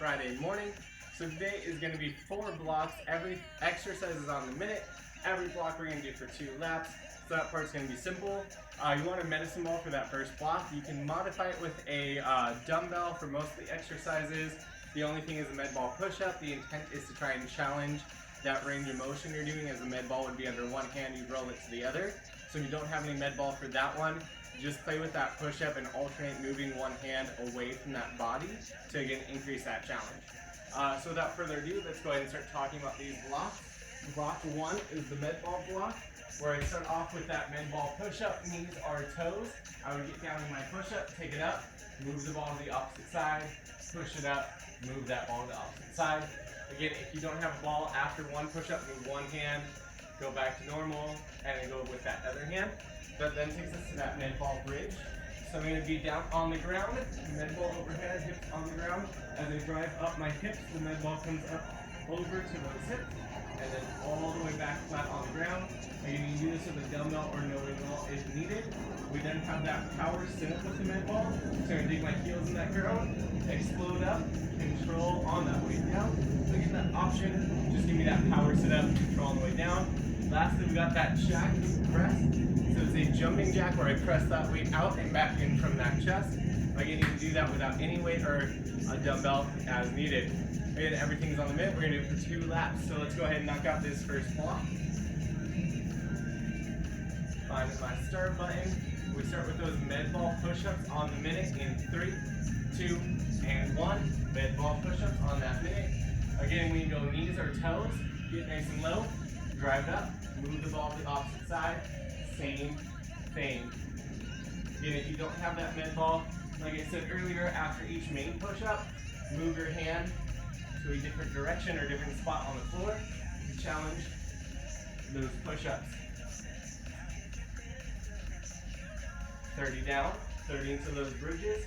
Friday morning. So today is going to be 4 blocks. Every exercise is on the minute. Every block we're going to do for 2 laps. So that part's going to be simple. You want a medicine ball for that first block. You can modify it with a dumbbell for most of the exercises. The only thing is a med ball push-up. The intent is to try and challenge that range of motion you're doing, as a med ball would be under one hand, you roll it to the other. So if you don't have any med ball for that one, just play with that push-up and alternate moving one hand away from that body to again increase that challenge. So without further ado, let's go ahead and start talking about these blocks. Block 1 is the med ball block, where I start off with that med ball push-up, knees are toes. I would get down in my push-up, take it up, move the ball to the opposite side, push it up, move that ball to the opposite side. Again, if you don't have a ball after one push-up, move one hand, go back to normal, and then go with that other hand. That then takes us to that med ball bridge. So I'm going to be down on the ground, med ball overhead, hips on the ground. As I drive up my hips, the med ball comes up over to those hips, and then all the way back flat on the ground. Again, you can do this with a dumbbell or no weight ball if needed. We then have that power sit-up with the med ball. So I'm going to dig my heels in that ground, explode up, control on that way down. Again, that option, just give me that power sit-up, control on the way down. Lastly, we got that jack press. So it's a jumping jack where I press that weight out and back in from that chest. Again, you can do that without any weight or a dumbbell as needed. Again, everything's on the minute. We're going to do it for 2 laps. So let's go ahead and knock out this first block. Find my start button. We start with those med ball push-ups on the minute in 3, 2, and 1. Med ball push-ups on that minute. Again, we go knees or toes. Get nice and low. Drive it up. Move the ball to the opposite side. Same thing. Again, if you don't have that med ball, like I said earlier, after each main push-up, move your hand to a different direction or different spot on the floor to challenge those push-ups. 30 down, 30 into those bridges.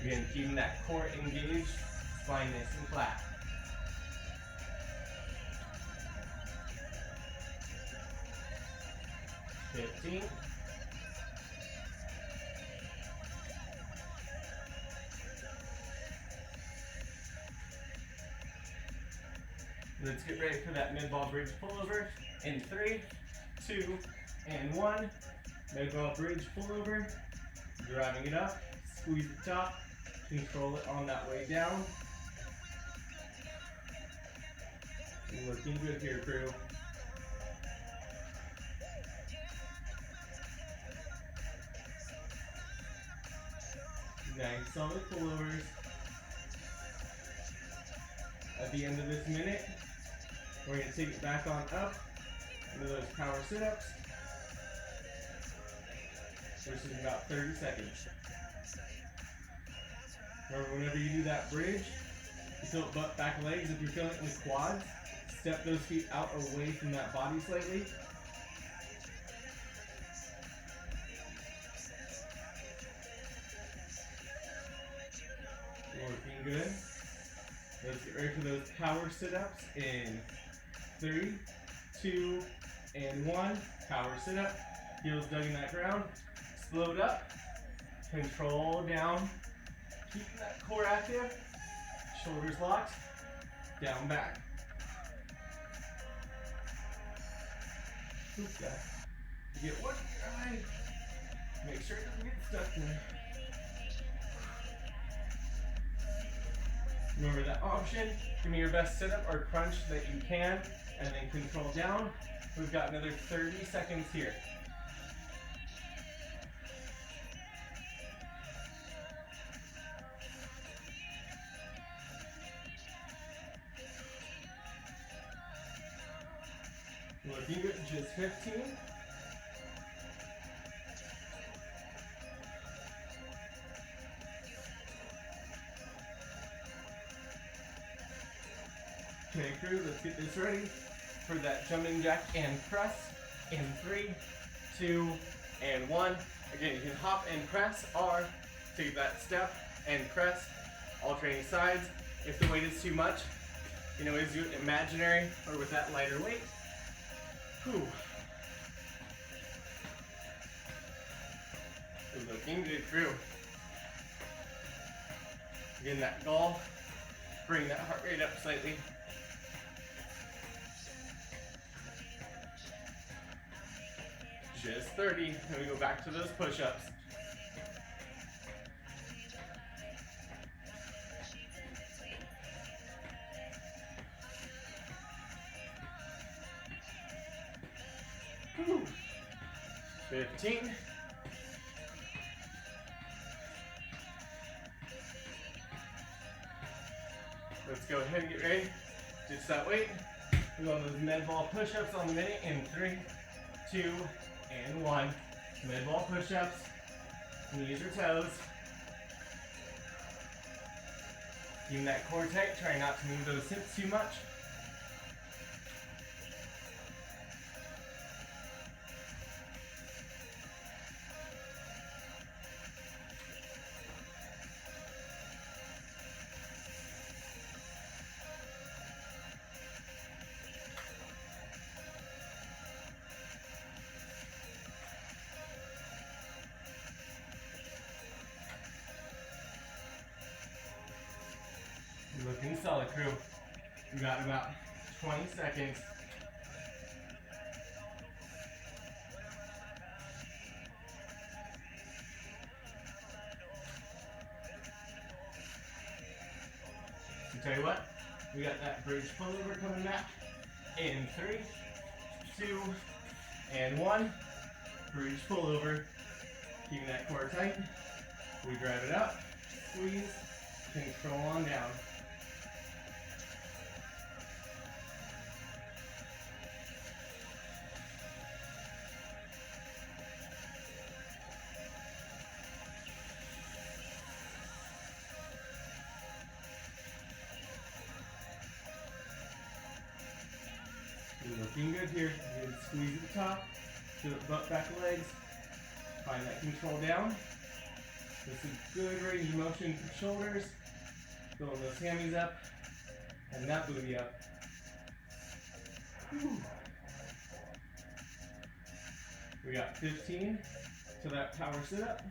Again, keeping that core engaged, spine nice and flat. $15. Let's get ready for that mid ball bridge pullover in 3, 2, and 1. Mid ball bridge pullover, driving it up, squeeze the top, control it on that way down. Looking good here, crew. Nice solid pullovers. At the end of this minute, we're going to take it back on up into those power sit-ups. This is about 30 seconds. Remember, whenever you do that bridge, you feel butt back legs. If you're feeling it in the quads, step those feet out away from that body slightly. Looking good. Let's get ready for those power sit-ups in 3, 2, and 1. Power sit-up. Heels dug in that ground. Explode up. Control down. Keeping that core active. Shoulders locked. Down, back. Oops, guys. You get one in your eye. Make sure it doesn't get stuck there. Remember that option. Give me your best sit-up or crunch that you can, and then control down. We've got another 30 seconds here. Looking good, just 15. Okay, crew, let's get this ready for that jumping jack and press in 3, 2, and 1. Again, you can hop and press or take that step and press, alternating sides. If the weight is too much, you can always do it imaginary or with that lighter weight. Whew. Looking good through. Getting that goal. Bring that heart rate up slightly. Just 30. Then we go back to those push-ups. Woo. 15. Let's go ahead and get ready. Ditch that weight. We're going those med ball push-ups on the minute in 3, 2, and 1. Med ball push-ups. Knees or toes. Keeping that core tight. Try not to move those hips too much. Looking solid, crew. We got about 20 seconds. So tell you what, we got that bridge pullover coming back in 3, 2, and 1. Bridge pullover. Keeping that core tight. We drive it up, squeeze, control on down. Looking good here. Good squeeze at the top. To the butt back of legs. Find that control down. This is good range of motion for shoulders. Building those hammies up. And that booty up. Whew. We got 15 to that power sit up.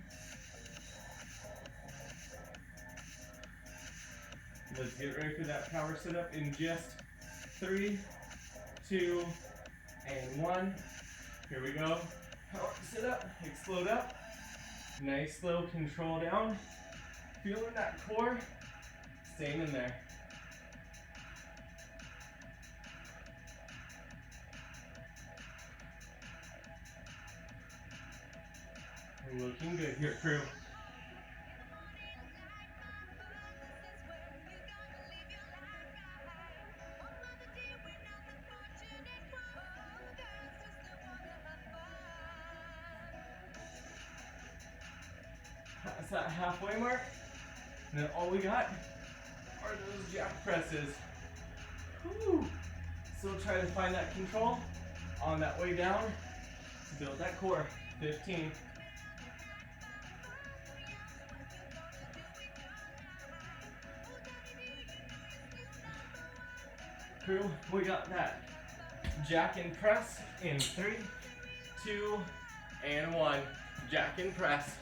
Let's get ready for that power sit up in just 3, 2, and 1. Here we go. Power sit up, explode up. Nice slow control down. Feeling that core, staying in there. Looking good here, crew. That's that halfway mark. And then all we got are those jack presses. Whew. Still try to find that control on that way down to build that core. 15. Crew, we got that jack and press in 3, 2, and 1. Jack and press.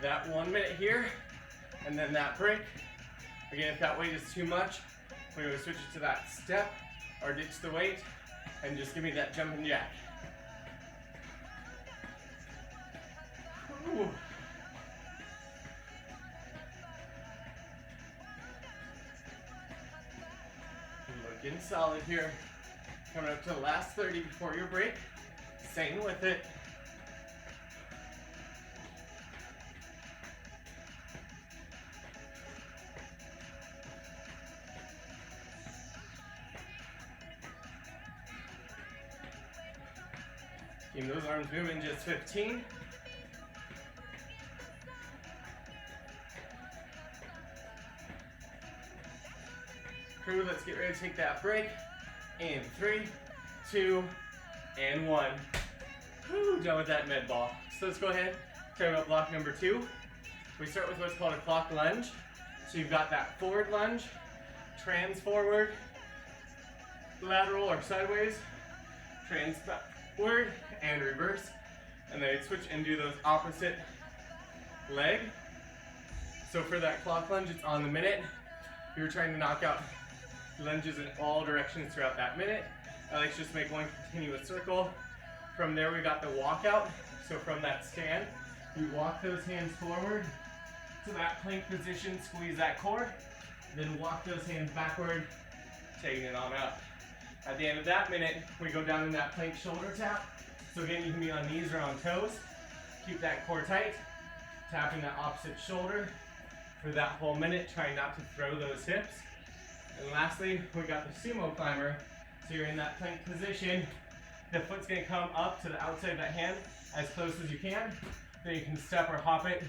That 1 minute here, and then that break. Again, if that weight is too much, we're going to switch it to that step or ditch the weight and just give me that jumping jack. Ooh. Looking solid here. Coming up to the last 30 before your break. Staying with it. Keep those arms moving, just 15. Crew, let's get ready to take that break. In 3, 2, and 1. Whew, done with that med ball. So let's go ahead, talk about block number 2. We start with what's called a clock lunge. So you've got that forward lunge, trans forward, lateral or sideways, trans backward, and reverse. And then switch and do those opposite leg. So for that clock lunge, it's on the minute. You're trying to knock out lunges in all directions throughout that minute. I like to just make one continuous circle. From there, we got the walkout. So from that stand, we walk those hands forward to that plank position, squeeze that core, then walk those hands backward, taking it on up. At the end of that minute, we go down in that plank shoulder tap. So again, you can be on knees or on toes. Keep that core tight, tapping that opposite shoulder for that whole minute, trying not to throw those hips. And lastly, we got the sumo climber. So you're in that plank position. The foot's gonna come up to the outside of that hand as close as you can. Then you can step or hop it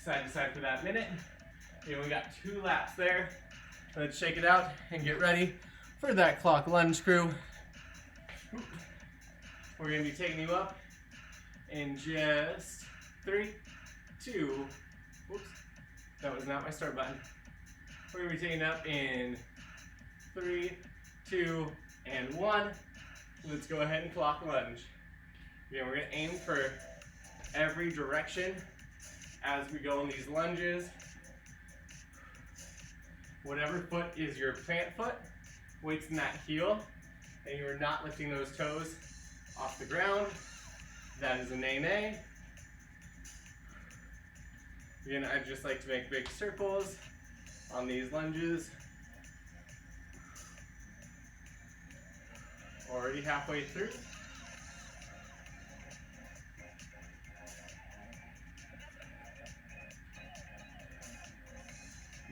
side to side for that minute. Okay, we got 2 laps there. Let's shake it out and get ready for that clock lunge crew. We're gonna be taking you up in just 3, 2, whoops, that was not my start button. We're gonna be taking up in 3, 2, and 1. Let's go ahead and clock lunge. Again, we're gonna aim for every direction as we go in these lunges. Whatever foot is your plant foot, weight's in that heel, and you're not lifting those toes off the ground. That is a nay-nay. Again, I just like to make big circles on these lunges. Already halfway through.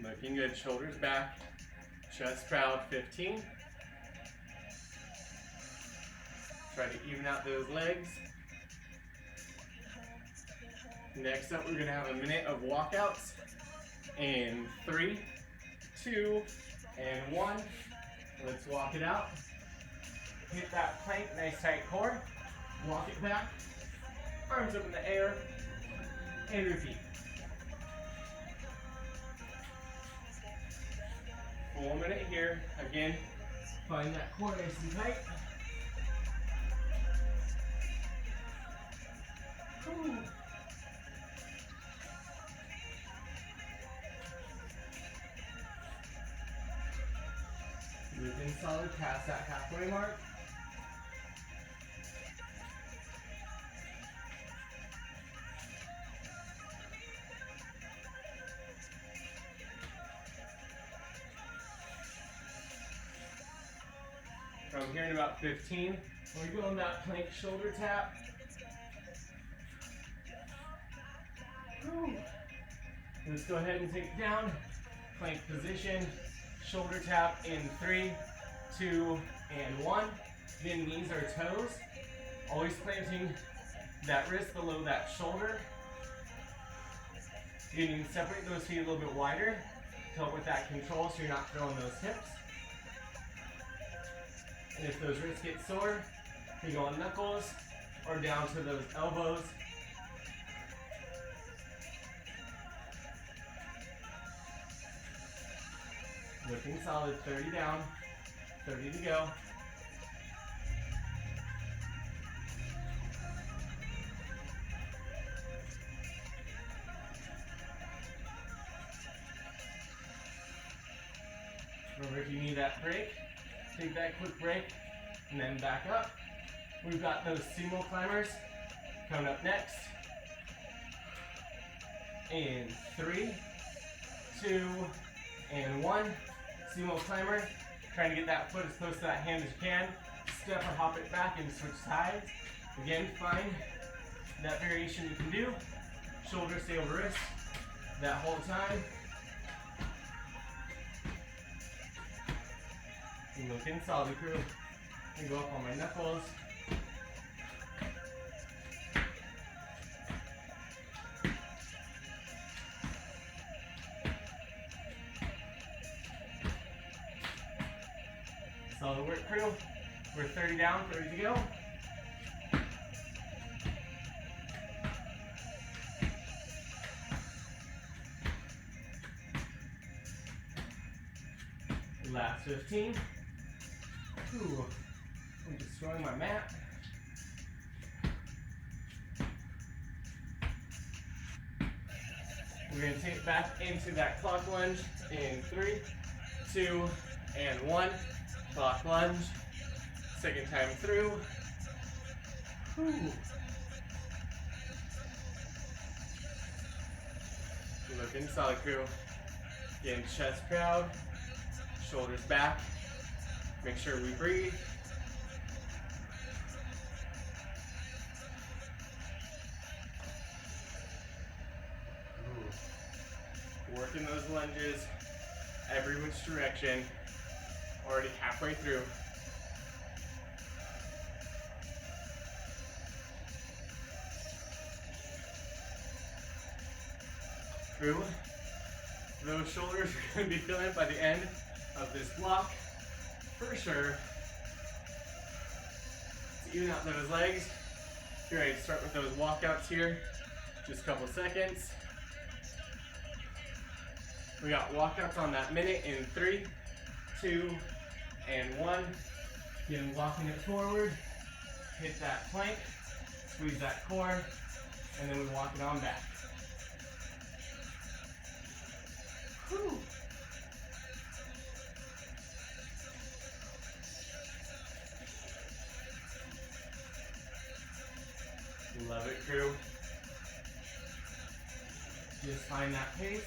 Looking good, shoulders back, chest proud, 15. Try to even out those legs. Next up, we're gonna have a minute of walkouts in 3, 2, and 1. Let's walk it out. Hit that plank, nice tight core. Walk it back, arms up in the air, and repeat. Full minute here. Again, find that core nice and tight. Whew. Moving solid past that halfway mark. From here in about 15, we're going that plank shoulder tap. Whew. Let's go ahead and take it down. Plank position, shoulder tap in 3, 2, and 1. Then knees or toes. Always planting that wrist below that shoulder. You can separate those feet a little bit wider to help with that control so you're not throwing those hips. And if those wrists get sore, you go on knuckles or down to those elbows. Looking solid, 30 down, 30 to go. Remember, if you need that break, take that quick break and then back up. We've got those sumo climbers coming up next. In 3, 2, and 1. Sumo climber, trying to get that foot as close to that hand as you can. Step or hop it back and switch sides. Again, find that variation you can do. Shoulder stay over wrist that whole time. Looking solid, crew. I go up on my knuckles. Solid work, crew. We're 30 down, 30 to go. Last 15. Ooh, I'm destroying my mat. We're going to take it back into that clock lunge in 3, 2, and 1. Clock lunge. Second time through. Whew. Looking solid, crew. Getting chest proud, shoulders back. Make sure we breathe. Ooh. Working those lunges, every which direction. Already halfway through. Through. Those shoulders are going to be feeling by the end of this block, for sure. To even out those legs. You're ready to start with those walkouts here. Just a couple seconds. We got walkouts on that minute in 3, 2, and 1. Again, walking it forward. Hit that plank. Squeeze that core. And then we walk it on back. Whew. Love it, crew. Just find that pace.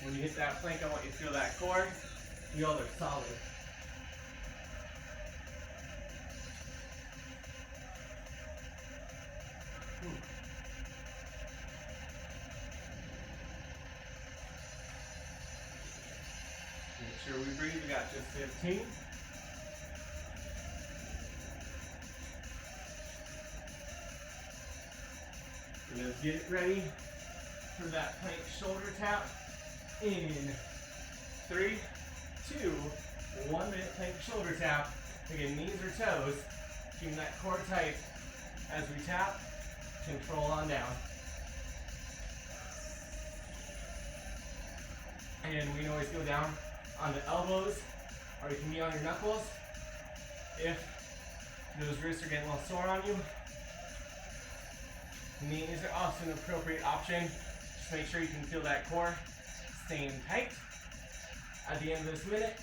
When you hit that plank, I want you to feel that core. You all are solid. Make sure we breathe. We got just 15. Let's get ready for that plank shoulder tap in 3, 2, 1 minute plank shoulder tap. Again, knees or toes. Keeping that core tight as we tap. Control on down. And we can always go down on the elbows, or you can be on your knuckles if those wrists are getting a little sore on you. Knees are also an appropriate option. Just make sure you can feel that core staying tight. At the end of this minute,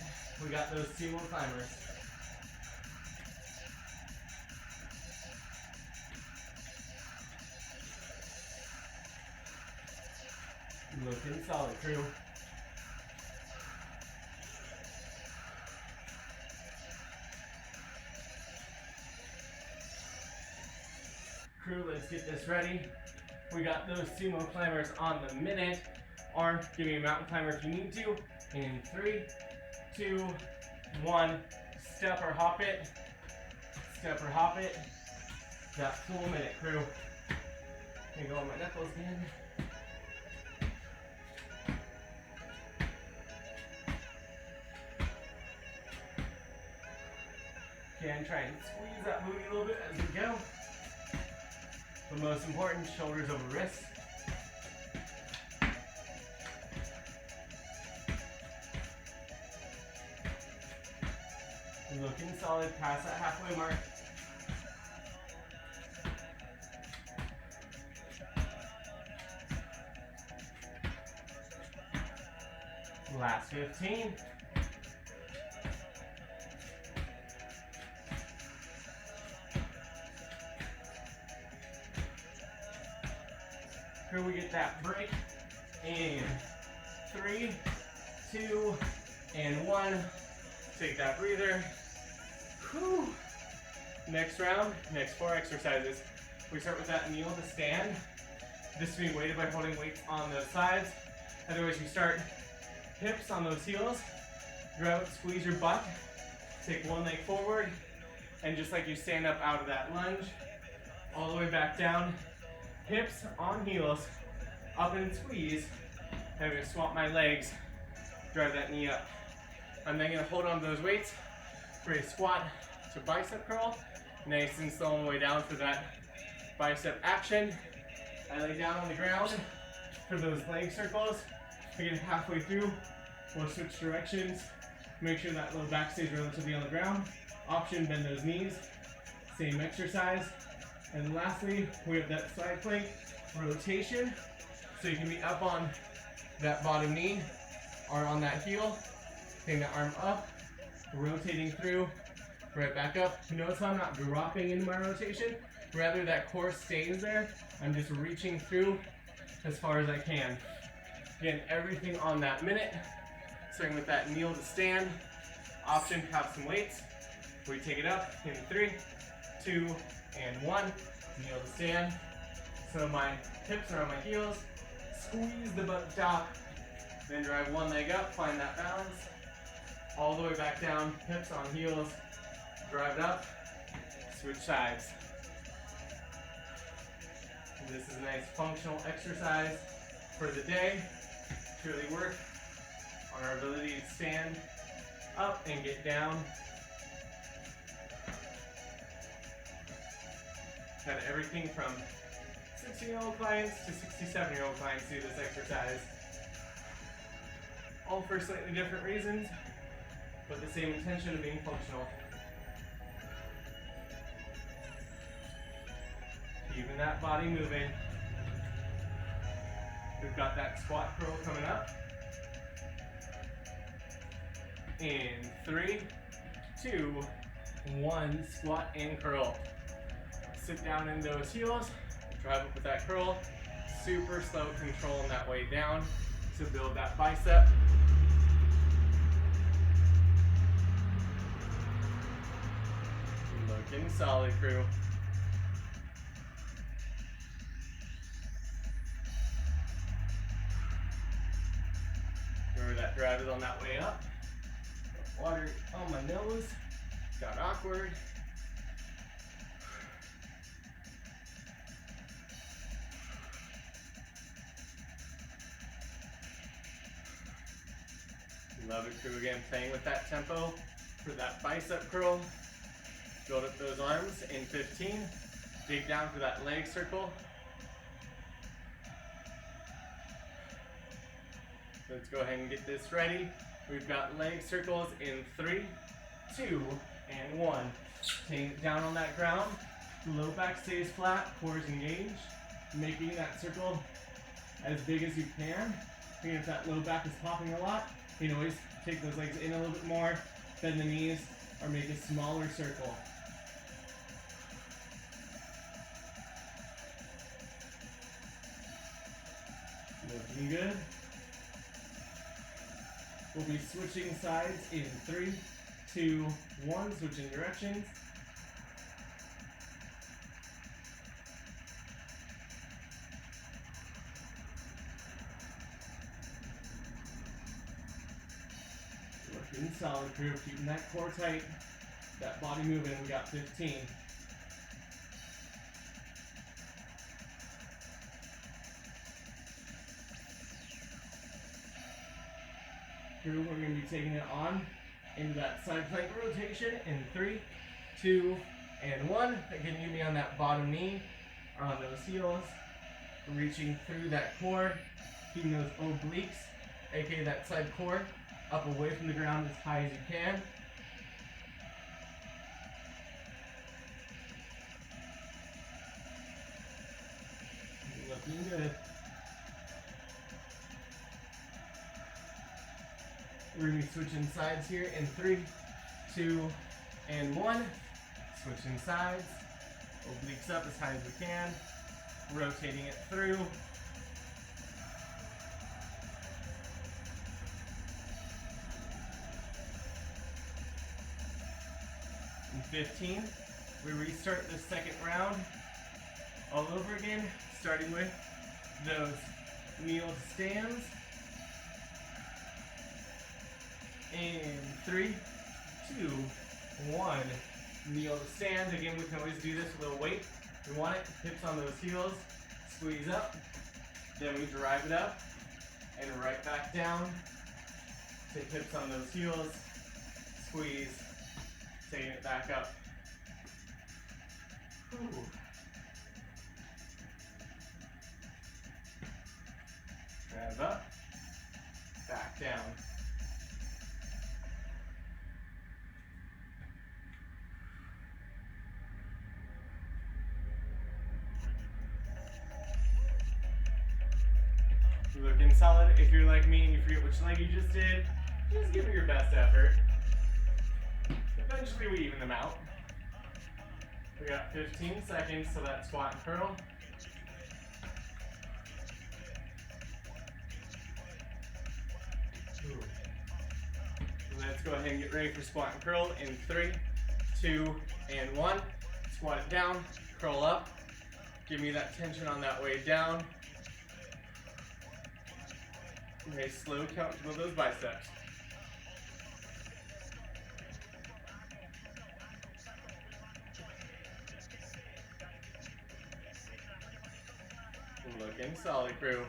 we got those Sumo climbers. Looking solid, crew. Crew, let's get this ready. We got those Sumo climbers on the minute, or give me a mountain climber if you need to. In 3, 2, 1, step or hop it. Step or hop it. That full minute, crew. Gonna go on my knuckles again. Again, try and squeeze that booty a little bit as we go. But most important, shoulders over wrists. Looking solid past that halfway mark. Last 15. Here we get that break in 3, 2, and 1. Take that breather. Whew. Next round, next 4 exercises. We start with that kneel to stand. This will be weighted by holding weights on those sides. Otherwise, you start hips on those heels. Grab it, squeeze your butt. Take one leg forward. And just like you stand up out of that lunge, all the way back down. Hips on heels, up and squeeze. I'm going to swap my legs, drive that knee up. I'm then going to hold on to those weights for a squat to bicep curl. Nice and slow on the way down for that bicep action. I lay down on the ground for those leg circles. Again, halfway through, we'll switch directions. Make sure that low back stays relatively on the ground. Option, bend those knees. Same exercise. And lastly, we have that side plank rotation. So you can be up on that bottom knee or on that heel. Take that arm up, rotating through, right back up. Notice how I'm not dropping into my rotation. Rather, that core stays there. I'm just reaching through as far as I can. Again, everything on that minute. Starting with that kneel to stand. Option to have some weights. We take it up in 3, 2, and 1. Kneel to stand. So my hips are on my heels. Squeeze the butt top. Then drive one leg up, find that balance. All the way back down, hips on heels. Drive it up. Switch sides. This is a nice functional exercise for the day to really work on our ability to stand up and get down. Had everything from 16-year-old clients to 67-year-old clients do this exercise. All for slightly different reasons, but the same intention of being functional. Keeping that body moving. We've got that squat curl coming up. In 3, 2, 1, squat and curl. Sit down in those heels, drive up with that curl. Super slow control on that way down to build that bicep. Looking solid, crew. Remember that drive is on that way up. Water on my nose. Got awkward. Love it, crew. Again, playing with that tempo for that bicep curl. Build up those arms in 15. Dig down for that leg circle. Let's go ahead and get this ready. We've got leg circles in 3, 2, and 1. Take it down on that ground. Low back stays flat, core is engaged. Making that circle as big as you can. Again, if that low back is popping a lot, you can always take those legs in a little bit more, bend the knees, or make a smaller circle. Looking good. We'll be switching sides in 3, 2, 1, switching directions. Looking solid, crew. Keeping that core tight, that body moving. We got 15. Crew, we're going to be taking it on into that side plank rotation in 3, 2, and 1. Again, you be on that bottom knee or on those heels, reaching through that core, keeping those obliques, aka that side core, up away from the ground as high as you can. Looking good. We're going to be switching sides here in 3, 2, and 1. Switching sides. Obliques up as high as we can. Rotating it through. In 15, we restart the second round all over again, starting with those kneel stands. In 3, 2, 1, kneel to stand. Again, we can always do this with a weight. We want it, hips on those heels, squeeze up, then we drive it up, and right back down. Take hips on those heels, squeeze, taking it back up. Ooh. Drive up, back down. Looking solid. If you're like me and you forget which leg you just did, just give it your best effort. Eventually we even them out. We got 15 seconds to that squat and curl. Let's go ahead and get ready for squat and curl in 3, 2, and 1. Squat it down, curl up. Give me that tension on that way down. Nice slow count with those biceps. Looking solid, crew.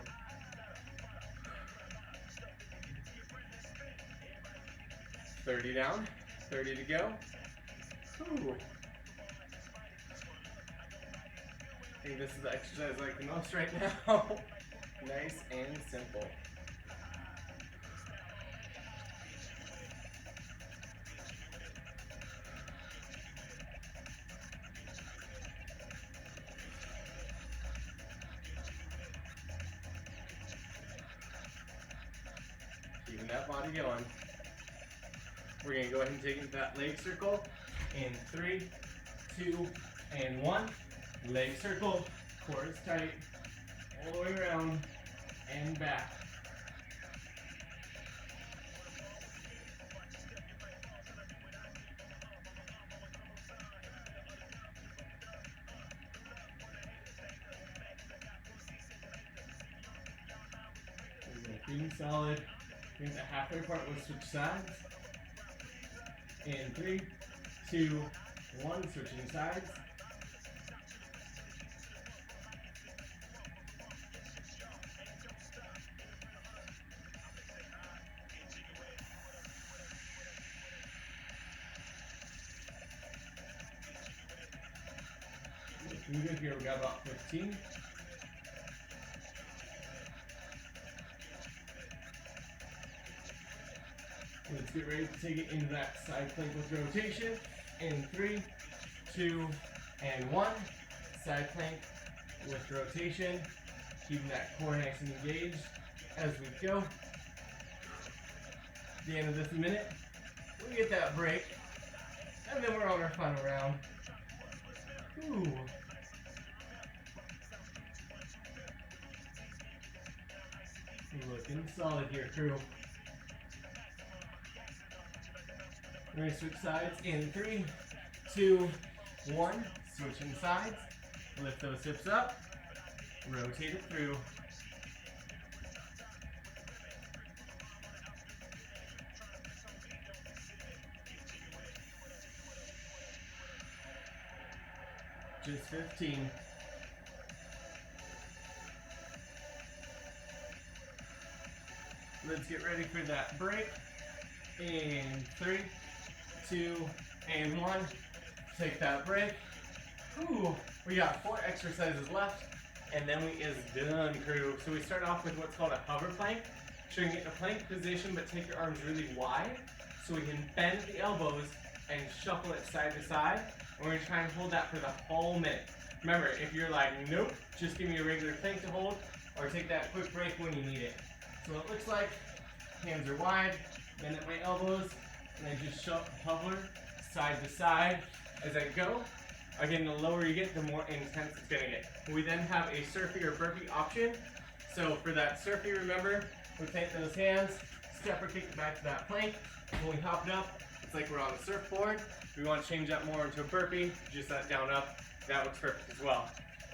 $30 down, 30 to go. Ooh. I think this is the exercise I like the most right now. Nice and simple. Keeping that body going. We're going to go ahead and take into that leg circle in 3, 2, and 1. Leg circle, core is tight, all the way around and back. Keeping solid. Here's the halfway part, we'll switch sides. In 3, 2, 1, switching sides. Looking good here, we got about 15. Let's get ready to take it into that side plank with rotation. In 3, 2, and 1. Side plank with rotation. Keeping that core nice and engaged as we go. At the end of this minute, we get that break. And then we're on our final round. Ooh. Looking solid here, crew. We're going to switch sides in 3, 2, 1. Switching sides. Lift those hips up. Rotate it through. Just 15. Let's get ready for that break. In 3, 2, and 1. Take that break. Ooh, we got 4 exercises left, and then we is done, crew. So we start off with what's called a hover plank. So you can get in a plank position, but take your arms really wide, so we can bend the elbows and shuffle it side to side. And we're gonna try and hold that for the whole minute. Remember, if you're like, nope, just give me a regular plank to hold, or take that quick break when you need it. So it looks like hands are wide, bend at my elbows, and I just hover side to side as I go. Again, the lower you get, the more intense it's gonna get. We then have a Surfee or burpee option. So for that Surfee, remember, we take those hands, step or kick back to that plank. When we hop it up, it's like we're on the surfboard. We want to change that more into a burpee, just that down up. That looks perfect as well.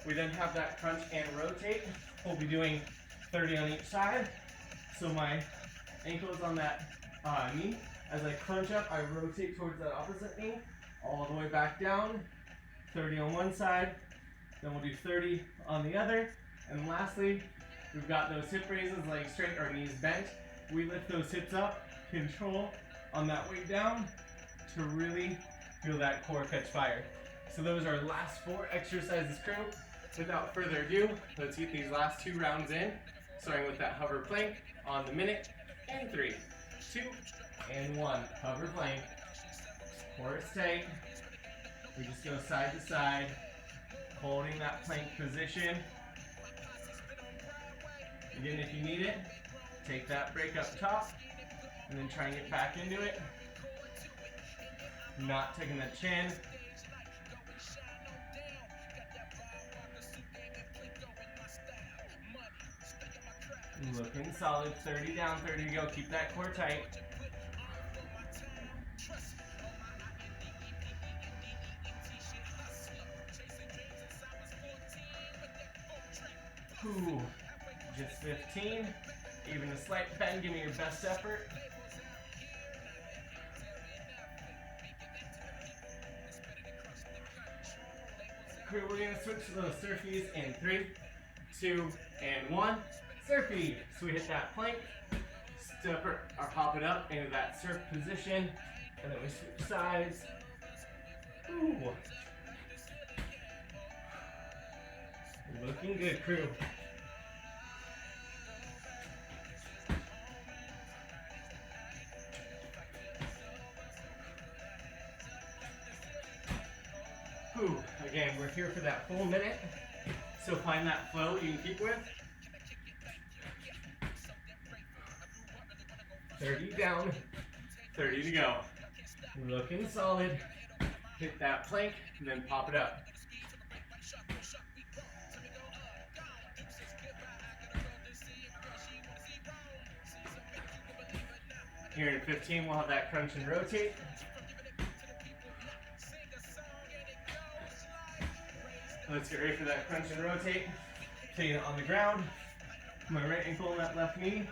We then have that crunch and rotate. We'll be doing 30 on each side. So my ankle is on that knee. As I crunch up, I rotate towards that opposite knee, all the way back down. 30 on one side, then we'll do 30 on the other. And lastly, we've got those hip raises, legs straight, our knees bent. We lift those hips up, control on that way down to really feel that core catch fire. So those are our last 4 exercises, crew. Without further ado, let's get these last 2 rounds in, starting with that hover plank on the minute. In 3, 2, and 1. Hover plank. Core is tight. We just go side to side, holding that plank position. Again, if you need it, take that break up top, and then try and get back into it. Not taking the chin. Looking solid, 30 down, 30 to go. Keep that core tight. Ooh, just 15. Even a slight bend, give me your best effort. Crew, we're gonna switch to those Surfees in 3, 2, and 1. Surfee. So we hit that plank, step or hop it up into that surf position, and then we switch sides. Ooh. Looking good, crew. Ooh. Again, we're here for that full minute, so find that flow you can keep with. 30 down, 30 to go. Looking solid. Hit that plank, and then pop it up. Here in 15, we'll have that crunch and rotate. Let's get ready for that crunch and rotate. Taking it on the ground. My right ankle on that left knee.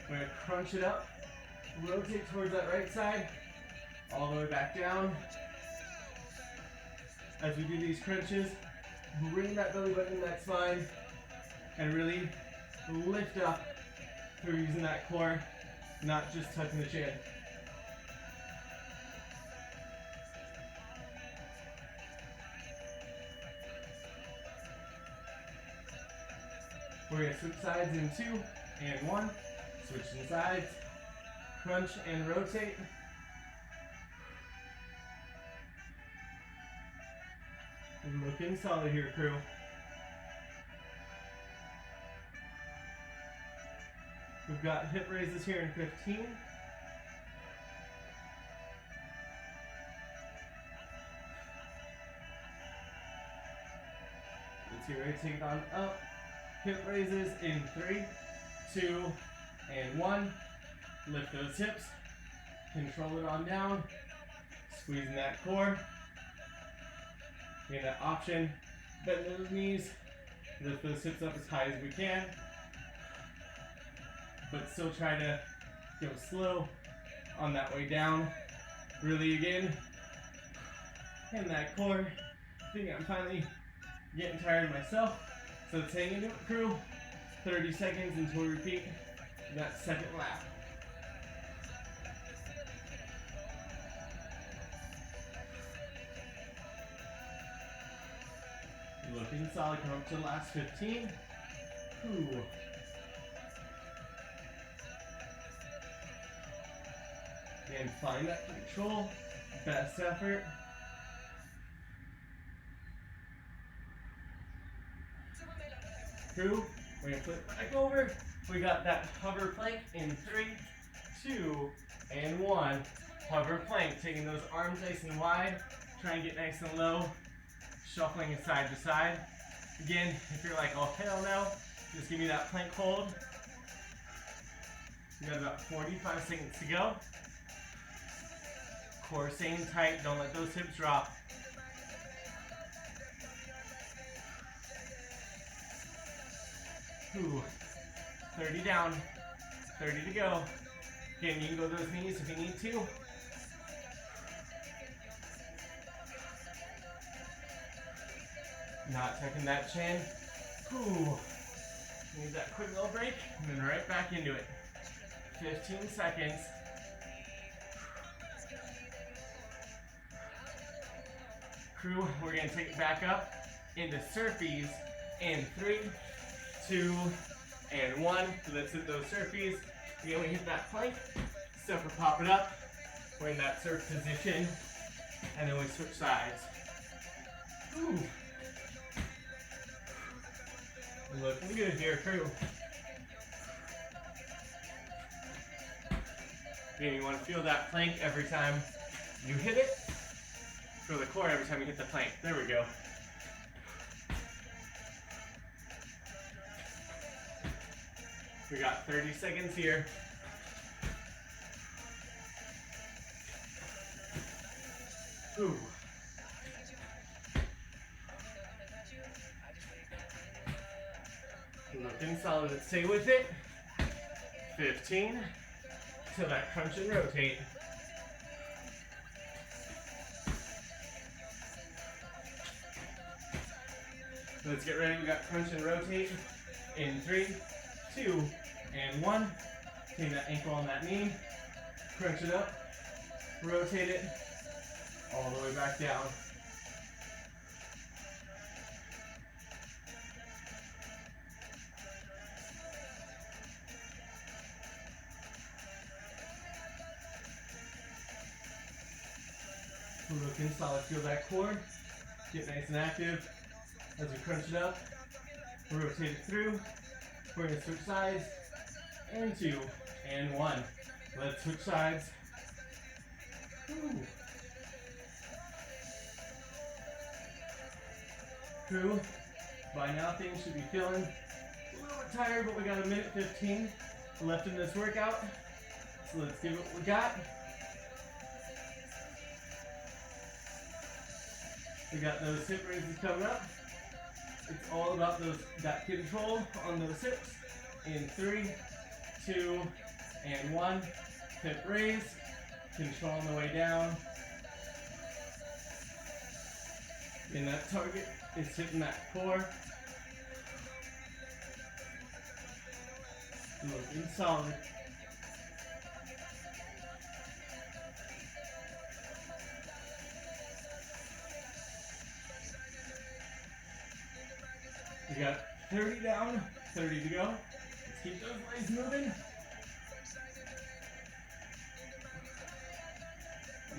I'm going to crunch it up. Rotate towards that right side. All the way back down. As we do these crunches, bring that belly button to that spine. And really lift up through using that core, not just tucking the chin. We're going to switch sides in 2 and 1. Switching sides. Crunch and rotate. Looking solid here, crew. We've got hip raises here in 15. Let's get ready to take it on up. Hip raises in 3, 2, and 1. Lift those hips. Control it on down. Squeezing that core. Get that option. Bend those knees. Lift those hips up as high as we can. But still try to go slow on that way down. Really again. In that core. I think I'm finally getting tired of myself. So let's hang into it, crew. 30 seconds until we repeat that second lap. Looking solid, come up to the last 15. Ooh. And find that control, best effort. Crew, we're gonna flip back over. We got that hover plank in 3, 2, and 1. Hover plank, taking those arms nice and wide. Try and get nice and low. Shuffling it side to side. Again, if you're like, oh hell no, just give me that plank hold. You got about 45 seconds to go. Core staying tight, don't let those hips drop. Ooh, 30 down, 30 to go. Again, you can go to those knees if you need to. Not tucking that chin. Ooh. Need that quick little break, and then right back into it. 15 seconds. Crew, we're gonna take it back up into Surfees in 3, 2, and 1. So let's hit those Surfees. Again, we hit that plank, step or pop it up. We're in that surf position, and then we switch sides. Ooh. Looking good here, crew. Again, you want to feel that plank every time you hit it. Feel the core every time you hit the plank. There we go. We got 30 seconds here. Ooh. Looking solid. Stay with it. 15. Till that crunch and rotate. Let's get ready. We got crunch and rotate in 3, 2, and 1. Take that ankle on that knee. Crunch it up. Rotate it all the way back down. Looking solid. Feel that core. Get nice and active as we crunch it up. Rotate it through. We're going to switch sides. And 2, and 1. Let's switch sides. Ooh. Crew, by now things should be feeling a little bit tired, but we got a minute 15 left in this workout. So let's give it what we got. We got those hip raises coming up. It's all about that control on those hips. In 3, 2, and 1. Hip raise. Control on the way down. And that target is hitting that core. Looking solid. We got 30 down, 30 to go. Let's keep those legs moving.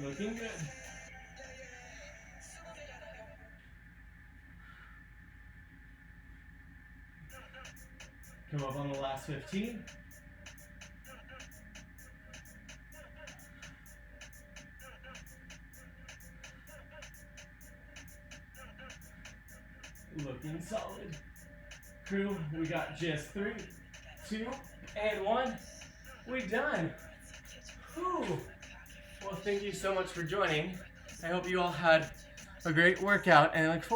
Looking good. Come up on the last 15. Looking solid. Crew, we got just 3, 2, and 1. We done. Whew. Well, thank you so much for joining. I hope you all had a great workout, and I look forward